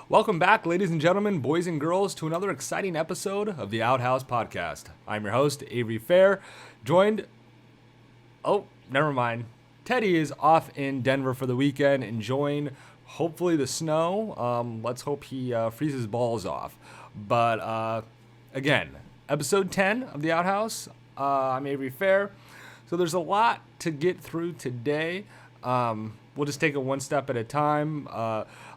Welcome back, ladies and gentlemen, boys and girls, to another exciting episode of the Outhouse podcast. I'm your host, Avery Fair, joined... Oh, never mind. Teddy is off in Denver for the weekend, enjoying, hopefully, the snow. Let's hope he freezes balls off. But, again, episode 10 of the Outhouse. I'm Avery Fair. So there's a lot to get through today. We'll just take it one step at a time.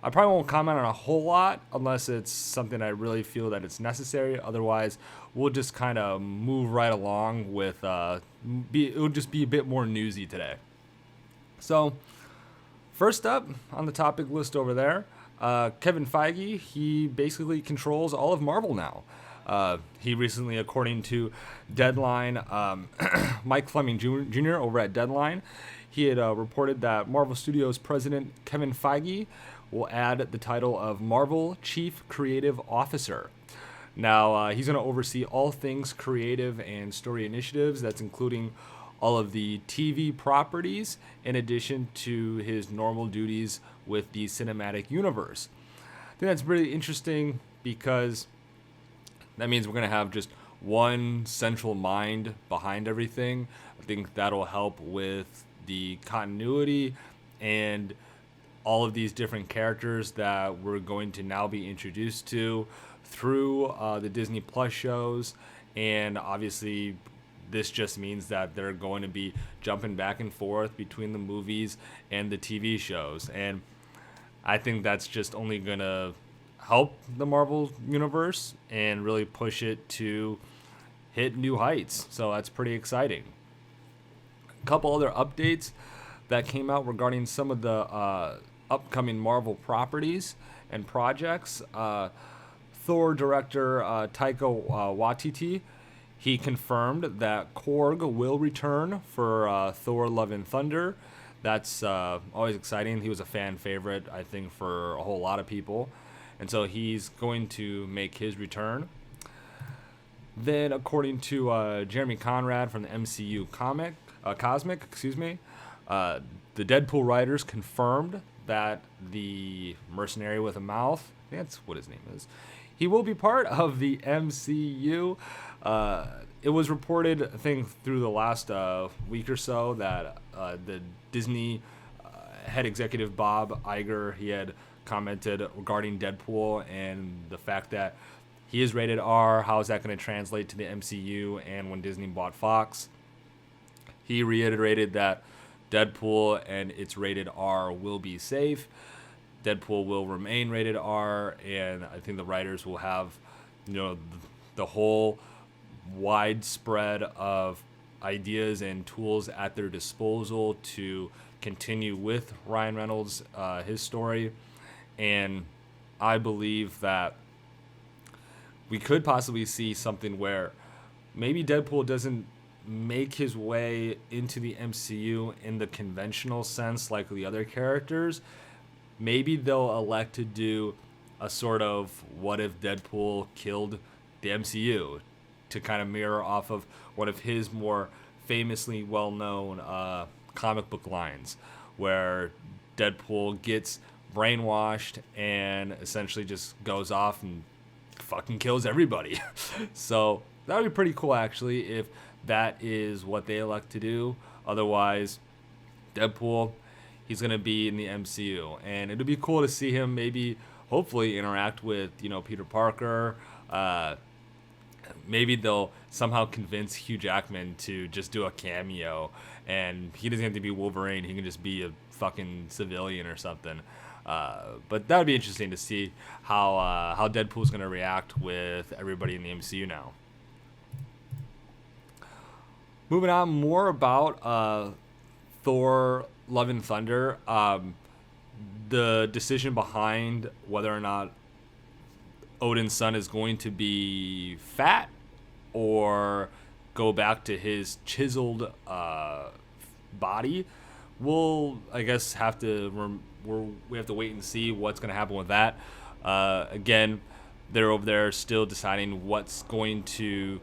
I probably won't comment on a whole lot unless it's something I really feel that it's necessary. Otherwise, we'll just kind of move right along with, it'll just be a bit more newsy today. So, first up on the topic list over there, Kevin Feige, he basically controls all of Marvel now. He recently, according to Deadline, Mike Fleming Jr. over at Deadline, he had reported that Marvel Studios president Kevin Feige will add the title of Marvel Chief Creative Officer. Now, he's going to oversee all things creative and story initiatives. That's including all of the TV properties, in addition to his normal duties with the cinematic universe. I think that's really interesting because that means we're going to have just one central mind behind everything. I think that'll help with the continuity and all of these different characters that we're going to now be introduced to through the Disney Plus shows. And obviously, this just means that they're going to be jumping back and forth between the movies and the TV shows. And I think that's just only going to help the Marvel universe and really push it to hit new heights. So that's pretty exciting. A couple other updates that came out regarding some of the upcoming Marvel properties and projects. Thor director Taika Waititi, he confirmed that Korg will return for Thor Love and Thunder. That's always exciting. He was a fan favorite, I think, for a whole lot of people. And so he's going to make his return. Then, according to Jeremy Conrad from the MCU Cosmic, the Deadpool writers confirmed that the mercenary with a mouth, I think that's what his name is, he will be part of the MCU. It was reported, I think, through the last week or so that the Disney head executive Bob Iger, he had commented regarding Deadpool and the fact that he is rated R. How is that going to translate to the MCU? And when Disney bought Fox, he reiterated that Deadpool and its rated R will be safe. Deadpool will remain rated R, and I think the writers will have, the whole widespread of ideas and tools at their disposal to continue with Ryan Reynolds, his story. And I believe that we could possibly see something where maybe Deadpool doesn't make his way into the MCU in the conventional sense like the other characters. Maybe they'll elect to do a sort of what if Deadpool killed the MCU to kind of mirror off of one of his more famously well-known comic book lines where Deadpool gets brainwashed and essentially just goes off and fucking kills everybody. So that would be pretty cool, actually, if that is what they elect to do. Otherwise, Deadpool, he's going to be in the MCU. And it would be cool to see him maybe, hopefully, interact with, Peter Parker. Maybe they'll somehow convince Hugh Jackman to just do a cameo. And he doesn't have to be Wolverine. He can just be a fucking civilian or something. But that would be interesting to see how Deadpool's going to react with everybody in the MCU now. Moving on, more about Thor Love and Thunder. The decision behind whether or not Odin's son is going to be fat or go back to his chiseled body, we'll, I guess, have to we have to wait and see what's going to happen with that. Again, they're over there still deciding what's going to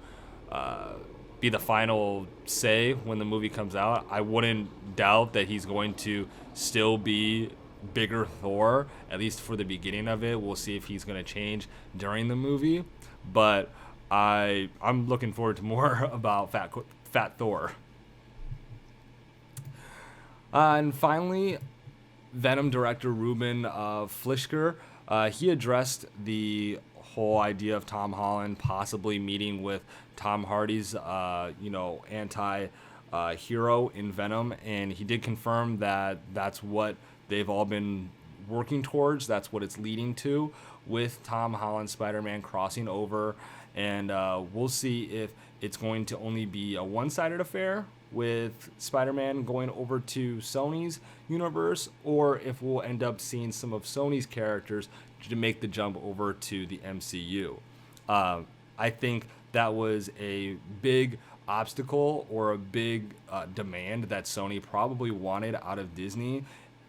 be the final say when the movie comes out. I wouldn't doubt that he's going to still be bigger Thor, at least for the beginning of it. We'll see if he's going to change during the movie, but I'm looking forward to more about Fat Thor. And finally, Venom director Ruben Fleischer, he addressed the whole idea of Tom Holland possibly meeting with Tom Hardy's, anti-hero in Venom, and he did confirm that that's what they've all been working towards. That's what it's leading to with Tom Holland Spider-Man crossing over, and we'll see if it's going to only be a one-sided affair with Spider-Man going over to Sony's universe, or if we'll end up seeing some of Sony's characters to make the jump over to the MCU. I think that was a big obstacle or a big demand that Sony probably wanted out of Disney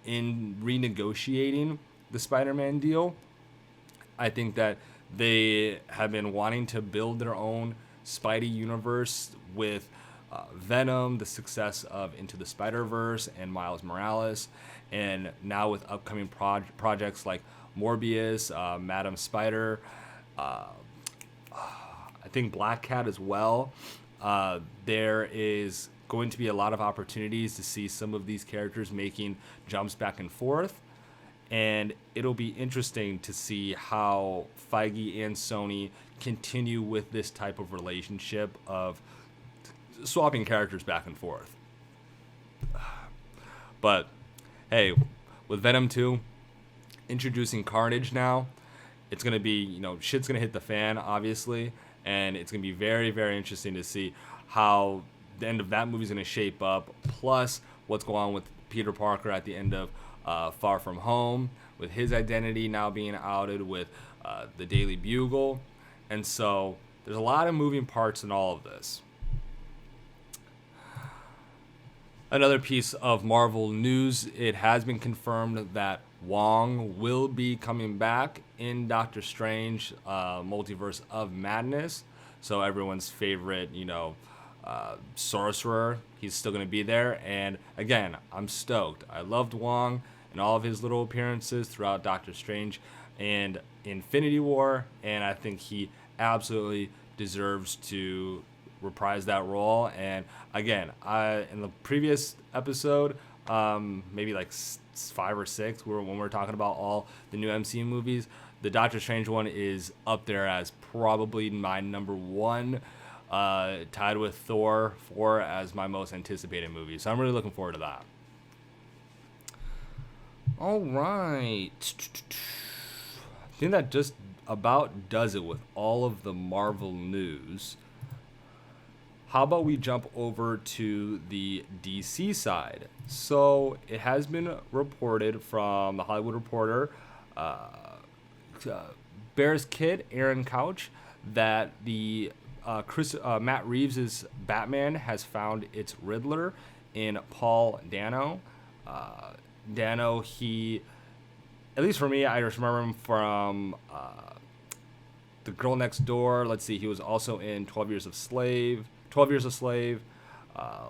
in renegotiating the Spider-Man deal. I think that they have been wanting to build their own Spidey universe with Venom, the success of Into the Spider-Verse and Miles Morales, and now with upcoming projects like Morbius, Madam Spider, I think Black Cat as well. There is going to be a lot of opportunities to see some of these characters making jumps back and forth, and it'll be interesting to see how Feige and Sony continue with this type of relationship of swapping characters back and forth. But hey, with Venom 2 introducing Carnage now, it's going to be, shit's going to hit the fan, obviously, and it's going to be very, very interesting to see how the end of that movie is going to shape up, plus what's going on with Peter Parker at the end of Far From Home, with his identity now being outed with the Daily Bugle. And so there's a lot of moving parts in all of this. Another piece of Marvel news, it has been confirmed that Wong will be coming back in Doctor Strange, Multiverse of Madness. So everyone's favorite, sorcerer, he's still going to be there. And again, I'm stoked. I loved Wong and all of his little appearances throughout Doctor Strange and Infinity War, and I think he absolutely deserves to reprise that role. And again, in the previous episode, maybe like 5 or 6, when we were talking about all the new MCU movies, the Doctor Strange one is up there as probably my number one, tied with Thor 4 as my most anticipated movie. So I'm really looking forward to that. All right. I think that just about does it with all of the Marvel news. How about we jump over to the DC side? So it has been reported from the Hollywood Reporter, Bears Kid, Aaron Couch, that the Matt Reeves' Batman has found its Riddler in Paul Dano. Dano, he, at least for me, I just remember him from The Girl Next Door. Let's see, he was also in 12 Years a Slave,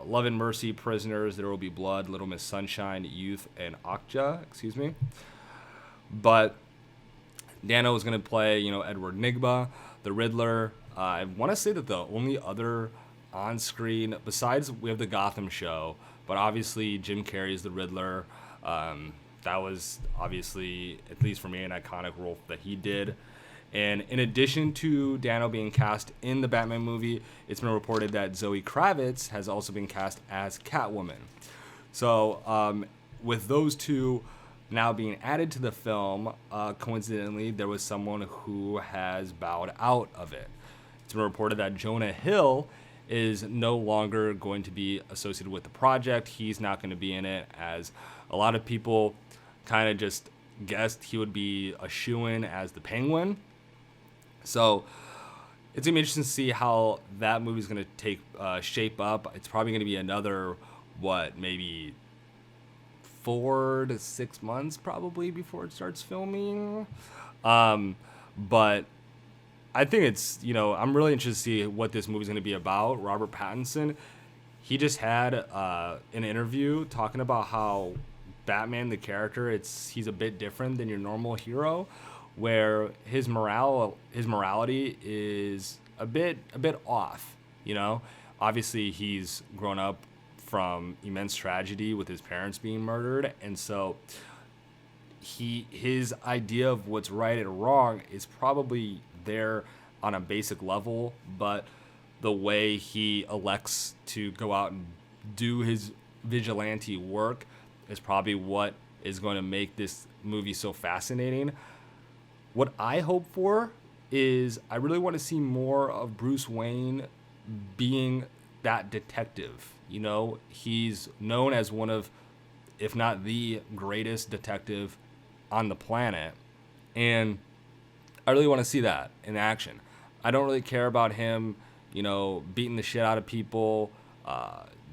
Love and Mercy, Prisoners, There Will Be Blood, Little Miss Sunshine, Youth, and Okja, But Dano is going to play, Edward Nigma, the Riddler. I want to say that the only other on-screen, besides we have the Gotham show, but obviously Jim Carrey's the Riddler. That was obviously, at least for me, an iconic role that he did. And in addition to Dano being cast in the Batman movie, it's been reported that Zoe Kravitz has also been cast as Catwoman. So with those two now being added to the film, coincidentally, there was someone who has bowed out of it. It's been reported that Jonah Hill is no longer going to be associated with the project. He's not going to be in it, as a lot of people kind of just guessed he would be a shoo-in as the Penguin. So it's going to be interesting to see how that movie is going to take shape up. It's probably going to be another, maybe 4 to 6 months probably before it starts filming. But I think it's, I'm really interested to see what this movie is going to be about. Robert Pattinson, he just had an interview talking about how Batman, the character, he's a bit different than your normal hero, where his morality is a bit off. You know, obviously he's grown up from immense tragedy with his parents being murdered, and so his idea of what's right and wrong is probably there on a basic level, but the way he elects to go out and do his vigilante work is probably what is going to make this movie so fascinating. What I hope for is I really want to see more of Bruce Wayne being that detective. You know, he's known as one of, if not the greatest detective on the planet. And I really want to see that in action. I don't really care about him, you know, beating the shit out of people,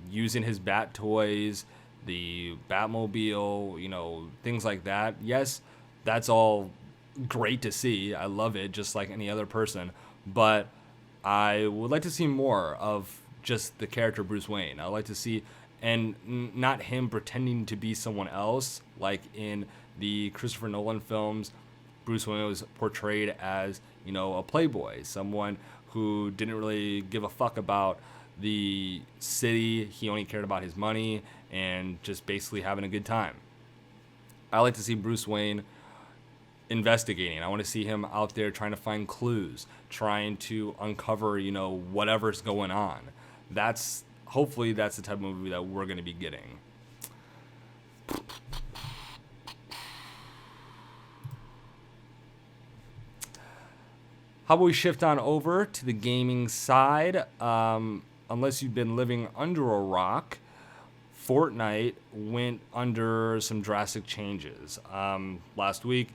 using his bat toys, the Batmobile, you know, things like that. Yes, that's all great to see. I love it just like any other person. But I would like to see more of just the character Bruce Wayne. I'd like to see, and not him pretending to be someone else. Like in the Christopher Nolan films, Bruce Wayne was portrayed as, you know, a playboy, someone who didn't really give a fuck about the city. He only cared about his money and just basically having a good time. I like to see Bruce Wayne investigating. I want to see him out there trying to find clues, trying to uncover, you know, whatever's going on. Hopefully that's the type of movie that we're going to be getting. How about we shift on over to the gaming side? Unless you've been living under a rock, Fortnite went under some drastic changes. Last week,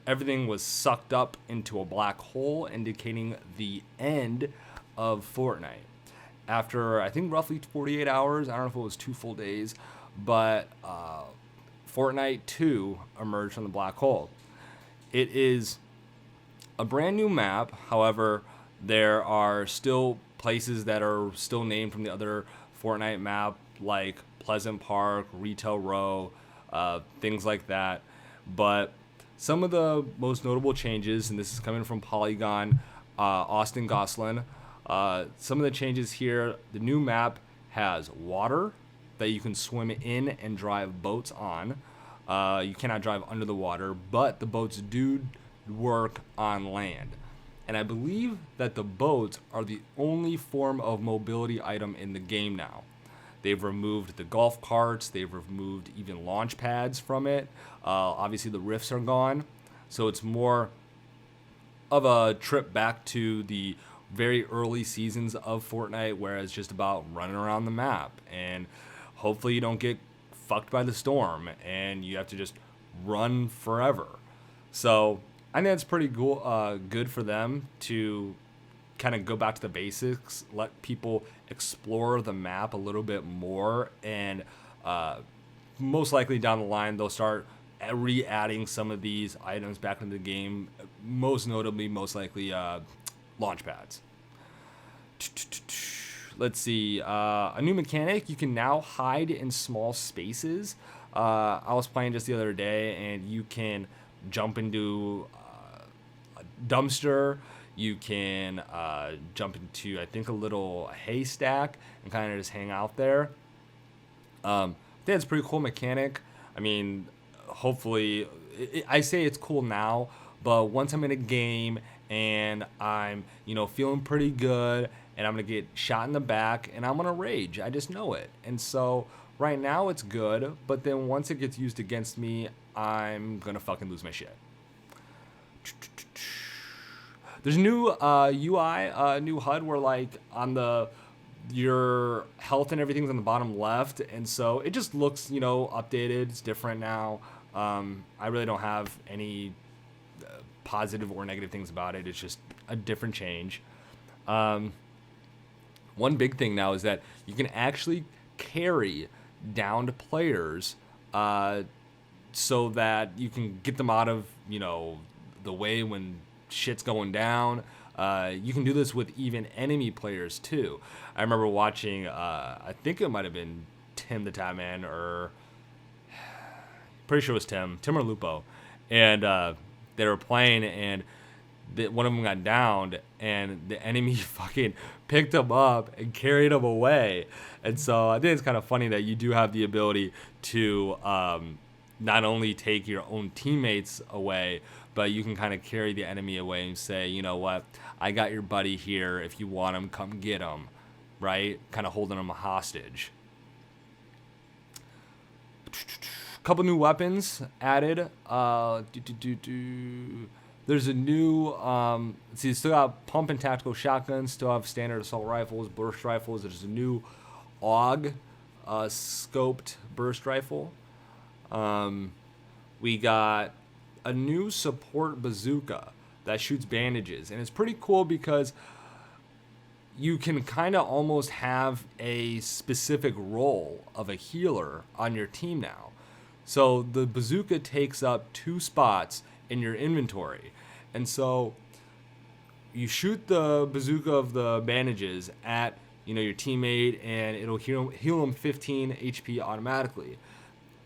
everything was sucked up into a black hole, indicating the end of Fortnite. After, I think, roughly 48 hours, I don't know if it was 2 full days, but Fortnite 2 emerged from the black hole. It is a brand new map. However, there are still places that are still named from the other Fortnite map, like Pleasant Park, Retail Row, things like that. But some of the most notable changes, and this is coming from Polygon, Austin Goslin, some of the changes here, the new map has water that you can swim in and drive boats on. You cannot drive under the water, but the boats do work on land. And I believe that the boats are the only form of mobility item in the game now. They've removed the golf carts, they've removed even launch pads from it. Obviously the rifts are gone. So it's more of a trip back to the very early seasons of Fortnite, where it's just about running around the map. And hopefully you don't get fucked by the storm and you have to just run forever. So I think that's pretty cool, good for them to kind of go back to the basics, let people explore the map a little bit more, and most likely down the line they'll start re-adding some of these items back into the game, most notably, most likely, launch pads. Let's see, a new mechanic: you can now hide in small spaces. I was playing just the other day, and you can jump into a dumpster. You can jump into, I think, a little haystack and kind of just hang out there. I think it's a pretty cool mechanic. I mean, hopefully, I say it's cool now, but once I'm in a game and I'm, you know, feeling pretty good and I'm going to get shot in the back and I'm going to rage, I just know it. And so right now it's good, but then once it gets used against me, I'm going to fucking lose my shit. There's a new UI, new HUD where, like, on your health and everything's on the bottom left, and so it just looks, you know, updated. It's different now. I really don't have any positive or negative things about it. It's just a different change. One big thing now is that you can actually carry downed players, so that you can get them out of, you know, the way when shit's going down. You can do this with even enemy players too. I remember watching, I think it might have been Tim the Tatman, or pretty sure it was Tim or Lupo, and they were playing, and one of them got downed, and the enemy fucking picked him up and carried him away. And so I think it's kind of funny that you do have the ability to not only take your own teammates away, but you can kind of carry the enemy away and say, you know what, I got your buddy here. If you want him, come get him, right? Kind of holding him hostage. Couple new weapons added. There's a new, you still got pump and tactical shotguns, still have standard assault rifles, burst rifles. There's a new AUG scoped burst rifle. We got a new support bazooka that shoots bandages, and it's pretty cool because you can kind of almost have a specific role of a healer on your team now. So the bazooka takes up 2 spots in your inventory. And so you shoot the bazooka of the bandages at, your teammate, and it'll heal them 15 HP automatically.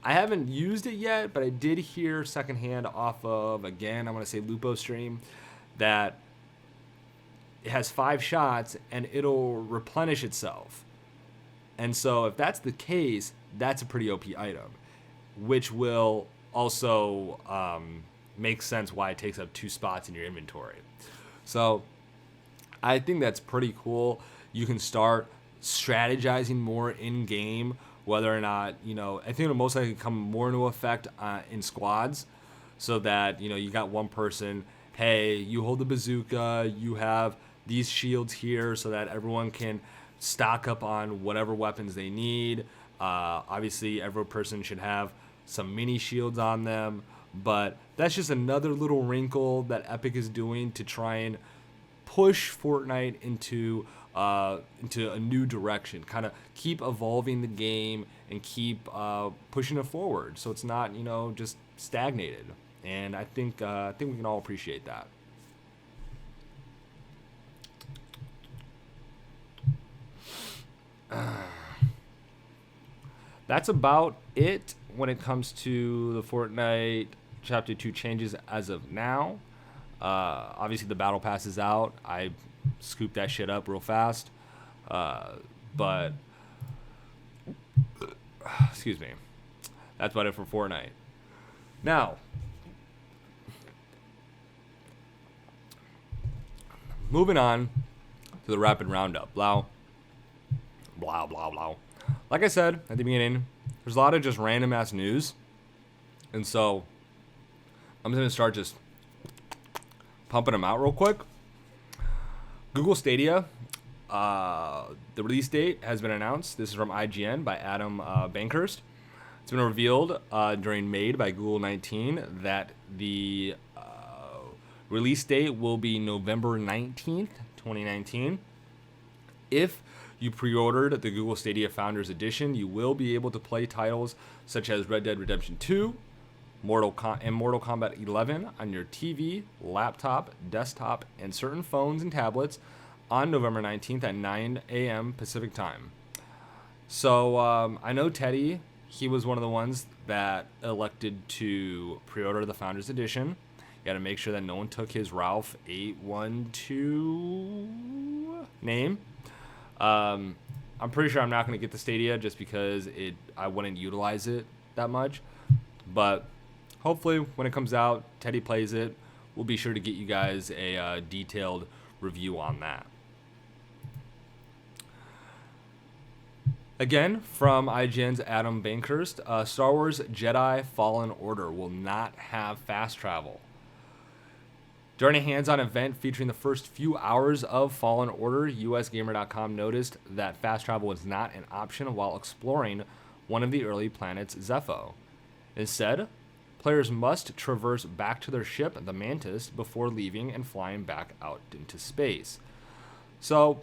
I haven't used it yet, but I did hear secondhand off of, again, I want to say Lupo stream, that it has 5 shots and it'll replenish itself. And so if that's the case, that's a pretty OP item, which will also make sense why it takes up 2 spots in your inventory. So I think that's pretty cool. You can start strategizing more in game, whether or not, I think it'll most likely come more into effect in squads, so that, you got one person, hey, you hold the bazooka, you have these shields here, so that everyone can stock up on whatever weapons they need. Obviously, every person should have some mini shields on them, but that's just another little wrinkle that Epic is doing to try and push Fortnite into a new direction, kind of keep evolving the game and keep pushing it forward, so it's not just stagnated. And I think we can all appreciate that. That's about it when it comes to the Fortnite Chapter 2 changes as of now. Obviously, the Battle Pass is out. I scooped that shit up real fast. But, excuse me. That's about it for Fortnite. Now, moving on to the rapid roundup. Blah, blah, blah. Like I said at the beginning, there's a lot of just random ass news. And so I'm going to start just pumping them out real quick. Google Stadia, the release date has been announced. This is from IGN by Adam Bankhurst. It's been revealed during Made by Google 19 that the release date will be November 19th, 2019. If you pre-ordered the Google Stadia Founders Edition, you will be able to play titles such as Red Dead Redemption 2, Mortal Kombat 11 on your TV, laptop, desktop, and certain phones and tablets on November 19th at 9 a.m. Pacific time. So I know Teddy, he was one of the ones that elected to pre-order the Founders Edition. You got to make sure that no one took his Ralph 812 name. I'm pretty sure I'm not going to get the Stadia just because I wouldn't utilize it that much. But hopefully when it comes out, Teddy plays it. We'll be sure to get you guys a detailed review on that. Again, from IGN's Adam Bankhurst, Star Wars Jedi Fallen Order will not have fast travel. During a hands-on event featuring the first few hours of Fallen Order, USGamer.com noticed that fast travel was not an option while exploring one of the early planets, Zepho. Instead, players must traverse back to their ship, the Mantis, before leaving and flying back out into space. So,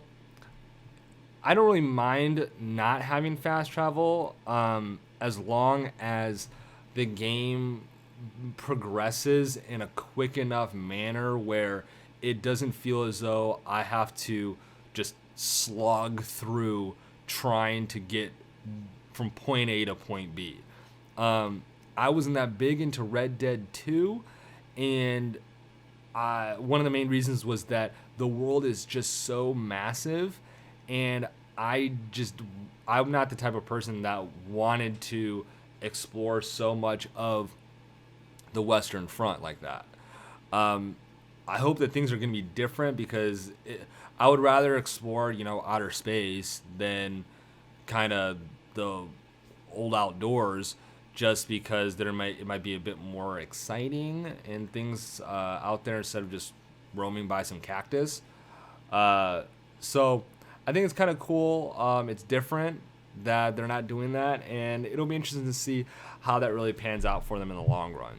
I don't really mind not having fast travel as long as the game progresses in a quick enough manner where it doesn't feel as though I have to just slog through trying to get from point A to point B. I wasn't that big into Red Dead 2, and one of the main reasons was that the world is just so massive, and I'm not the type of person that wanted to explore so much of the Western Front like that. I hope that things are going to be different because I would rather explore, outer space than kind of the old outdoors, just because it might be a bit more exciting and things out there instead of just roaming by some cactus. So I think it's kind of cool. It's different that they're not doing that, and it'll be interesting to see how that really pans out for them in the long run.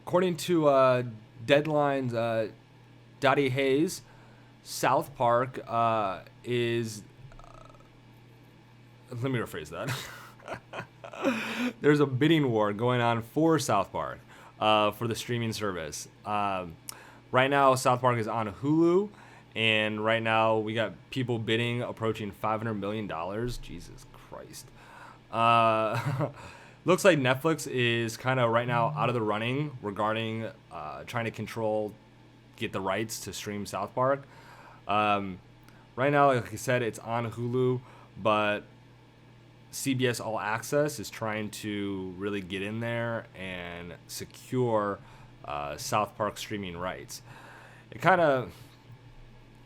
According to Deadline's Dottie Hayes, South Park is. Let me rephrase that. There's a bidding war going on for South Park for the streaming service. Right now, South Park is on Hulu, and right now we got people bidding approaching $500 million. Jesus Christ. Looks like Netflix is kind of right now out of the running regarding trying to get the rights to stream South Park. Right now, like I said, it's on Hulu, but CBS All Access is trying to really get in there and secure South Park streaming rights. It kind of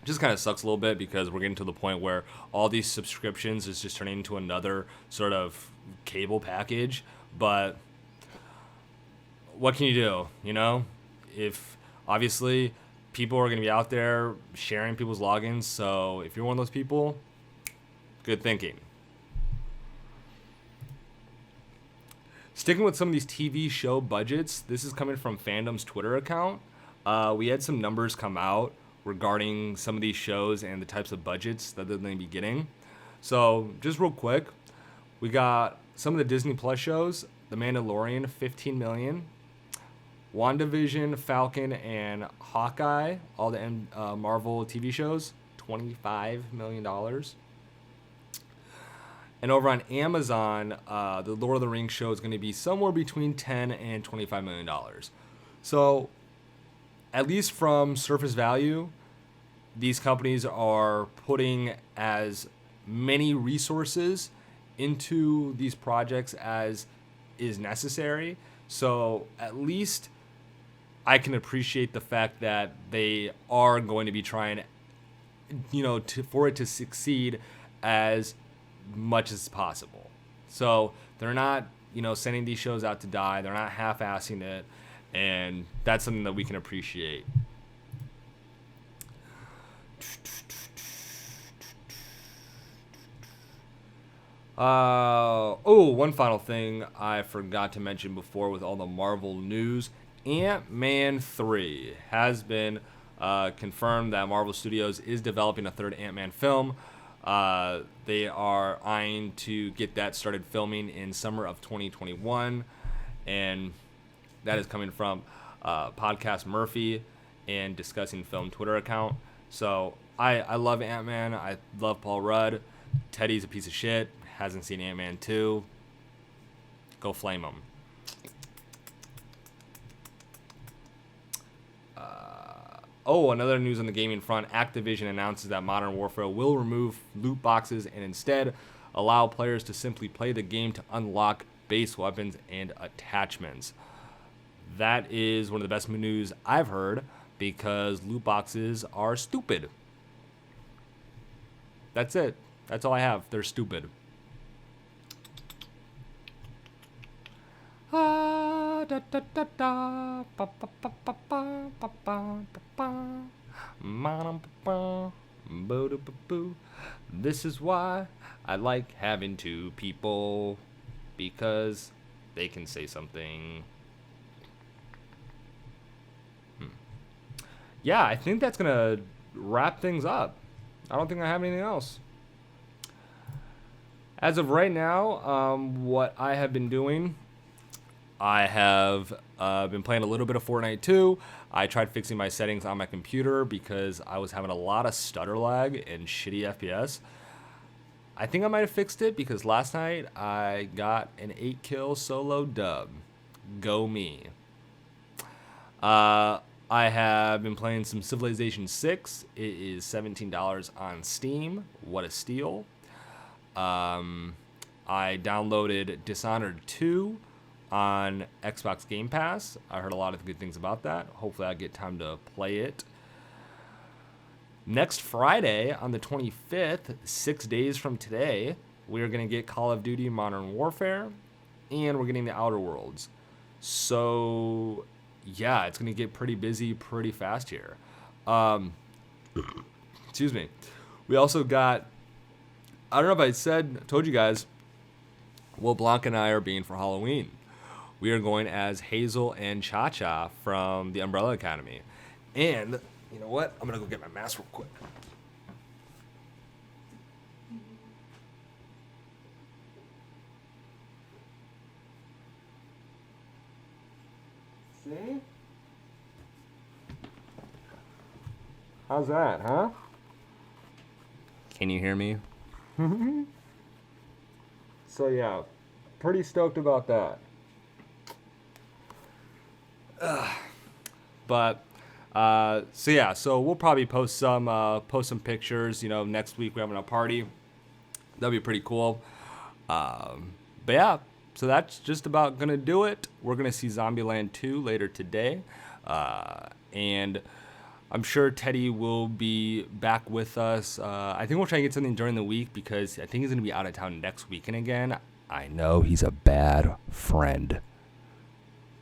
sucks a little bit because we're getting to the point where all these subscriptions is just turning into another sort of cable package. But what can you do? If obviously people are going to be out there sharing people's logins, so if you're one of those people, good thinking. Sticking with some of these TV show budgets, this is coming from Fandom's Twitter account. We had some numbers come out regarding some of these shows and the types of budgets that they're going to be getting. So just real quick, we got some of the Disney Plus shows. The Mandalorian, $15 million. WandaVision, Falcon, and Hawkeye, all the Marvel TV shows, $25 million. And over on Amazon, the Lord of the Rings show is going to be somewhere between $10 and $25 million. So, at least from surface value, these companies are putting as many resources into these projects as is necessary. So, at least I can appreciate the fact that they are going to be trying, for it to succeed as much as possible. So they're not, sending these shows out to die. They're not half-assing it, and that's something that we can appreciate. One final thing I forgot to mention before with all the Marvel news. Ant-Man 3 has been confirmed that Marvel Studios is developing a third Ant-Man film. They are eyeing to get that started filming in summer of 2021, and that is coming from Podcast Murphy and Discussing Film Twitter account. So I love Ant-Man. I love Paul Rudd. Teddy's a piece of shit. Hasn't seen Ant-Man 2. Go flame him. Another news on the gaming front. Activision announces that Modern Warfare will remove loot boxes and instead allow players to simply play the game to unlock base weapons and attachments. That is one of the best news I've heard because loot boxes are stupid. That's it. That's all I have. They're stupid. This is why I like having two people, because they can say something. Yeah, I think that's gonna wrap things up. I don't think I have anything else. As of right now, what I have been doing, I have been playing a little bit of Fortnite too. I tried fixing my settings on my computer because I was having a lot of stutter lag and shitty FPS. I think I might have fixed it because last night I got an 8-kill solo dub. Go me. I have been playing some Civilization 6. It is $17 on Steam. What a steal. I downloaded Dishonored 2 on Xbox Game Pass. I heard a lot of good things about that. Hopefully I get time to play it. Next Friday, on the 25th, 6 days from today, we are going to get Call of Duty Modern Warfare, and we're getting the Outer Worlds. So, yeah, it's going to get pretty busy pretty fast here. Excuse me. We also got, I don't know if I told you guys, what Blanca and I are being for Halloween. We are going as Hazel and Cha-Cha from the Umbrella Academy. And you know what? I'm going to go get my mask real quick. See? How's that, huh? Can you hear me? So yeah, pretty stoked about that. So we'll probably post some pictures. You know, next week we're having a party. That'll be pretty cool. But yeah, so that's just about gonna do it. We're gonna see Zombieland 2 later today, and I'm sure Teddy will be back with us. I think we'll try and get something during the week because I think he's gonna be out of town next weekend again. I know he's a bad friend.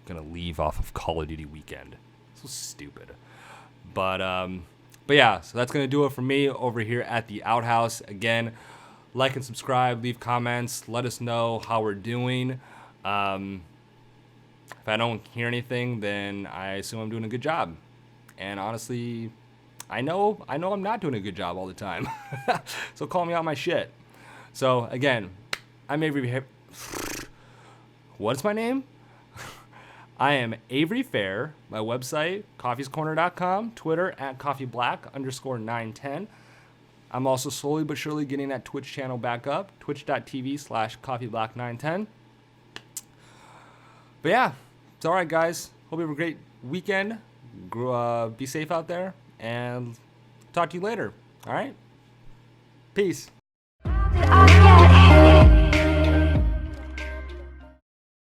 Gonna leave off of Call of Duty weekend. So stupid. But yeah, so that's gonna do it for me over here at the Outhouse. Again, like and subscribe, leave comments, let us know how we're doing. If I don't hear anything, then I assume I'm doing a good job. And honestly, I know I'm not doing a good job all the time. So call me out my shit. So again, I'm Avery. What's my name? I am Avery Fair. My website, coffeescorner.com. Twitter at coffeeblack_910. I'm also slowly but surely getting that Twitch channel back up. Twitch.tv/coffeeblack910. But yeah, it's all right, guys. Hope you have a great weekend. Be safe out there, and talk to you later. All right? Peace.